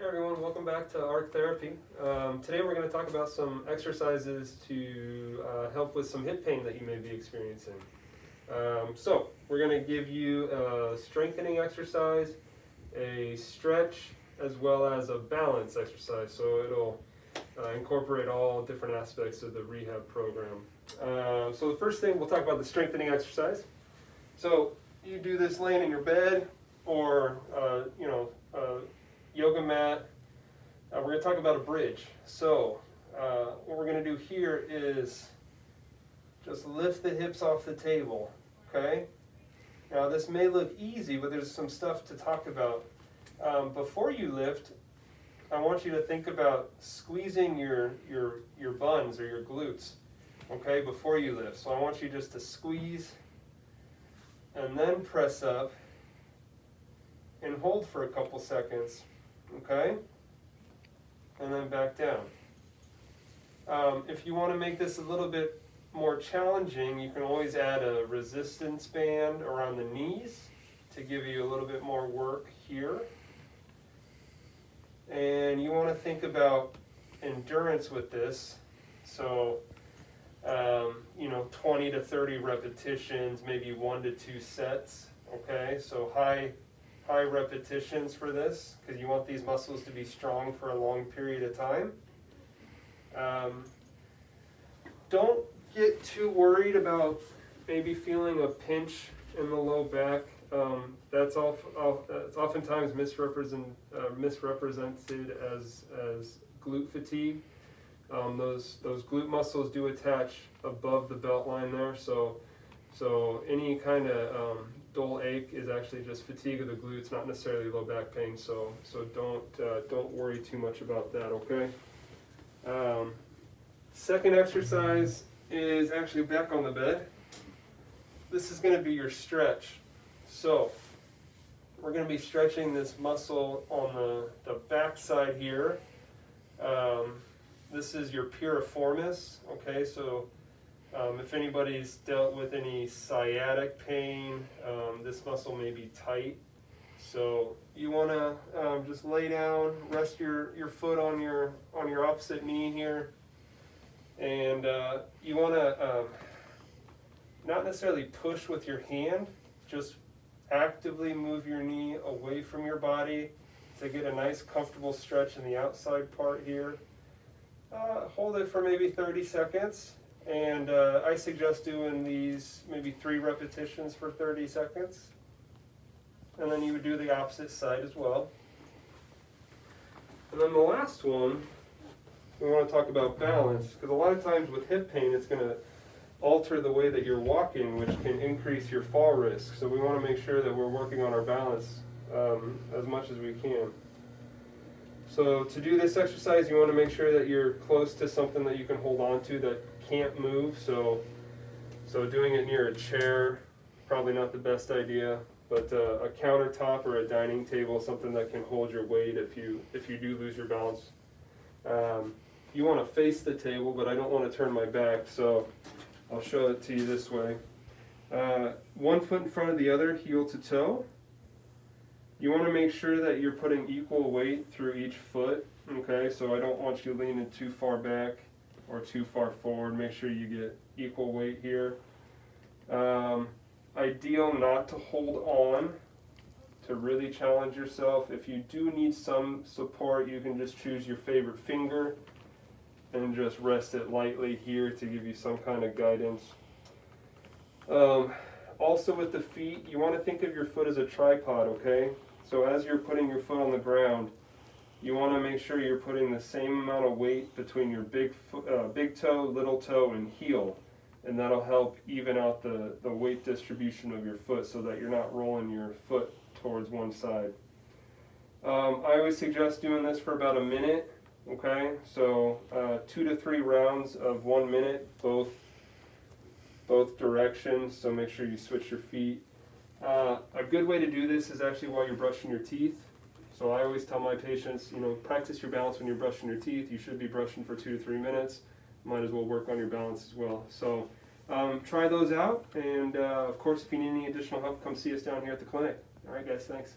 everyone, welcome back to Arc Therapy. Today we're going to talk about some exercises to help with some hip pain that you may be experiencing. So we're going to give you a strengthening exercise, a stretch, as well as a balance exercise. So it'll incorporate all different aspects of the rehab program. So the first thing, we'll talk about the strengthening exercise. So you do this laying in your bed or yoga mat. We're going to talk about a bridge. So what we're going to do here is just lift the hips off the table, okay? Now this may look easy, but there's some stuff to talk about. Before you lift, I want you to think about squeezing your buns or your glutes, okay, before you lift. So I want you just to squeeze and then press up and hold for a couple seconds, okay? And then back down. If you want to make this a little bit more challenging, you can always add a resistance band around the knees to give you a little bit more work here. And you want to think about endurance with this. So, 20 to 30 repetitions, maybe 1 to 2 sets, okay? So high repetitions for this, because you want these muscles to be strong for a long period of time. Don't get too worried about maybe feeling a pinch in the low back. That's oftentimes misrepresented as glute fatigue. Those glute muscles do attach above the belt line there, so any kind of dull ache is actually just fatigue of the glutes, not necessarily low back pain. So don't worry too much about that. Okay. Second exercise is actually back on the bed. This is going to be your stretch. So we're going to be stretching this muscle on the back side here. This is your piriformis. Okay, so if anybody's dealt with any sciatic pain, this muscle may be tight. So you want to just lay down, rest your foot on your opposite knee here, and you want to not necessarily push with your hand, just actively move your knee away from your body to get a nice comfortable stretch in the outside part here. Hold it for maybe 30 seconds. And I suggest doing these maybe 3 repetitions for 30 seconds. And then you would do the opposite side as well. And then the last one, we want to talk about balance, because a lot of times with hip pain, it's going to alter the way that you're walking, which can increase your fall risk. So we want to make sure that we're working on our balance as much as we can. So to do this exercise, you want to make sure that you're close to something that you can hold on to that can't move. So doing it near a chair, probably not the best idea, but a countertop or a dining table, something that can hold your weight if you do lose your balance. You want to face the table, but I don't want to turn my back, so I'll show it to you this way. 1 foot in front of the other, heel to toe. You want to make sure that you're putting equal weight through each foot, okay? So I don't want you leaning too far back or too far forward. Make sure you get equal weight here. Ideal not to hold on to really challenge yourself. If you do need some support, you can just choose your favorite finger and just rest it lightly here to give you some kind of guidance. Also with the feet, you want to think of your foot as a tripod, okay? So as you're putting your foot on the ground, you want to make sure you're putting the same amount of weight between your big toe, little toe, and heel. And that'll help even out the weight distribution of your foot so that you're not rolling your foot towards one side. I always suggest doing this for about a minute, okay? So 2 to 3 rounds of 1 minute, both directions, so make sure you switch your feet. A good way to do this is actually while you're brushing your teeth. So I always tell my patients, practice your balance when you're brushing your teeth. You should be brushing for 2 to 3 minutes. Might as well work on your balance as well. So try those out, and of course if you need any additional help, come see us down here at the clinic. All right guys, thanks.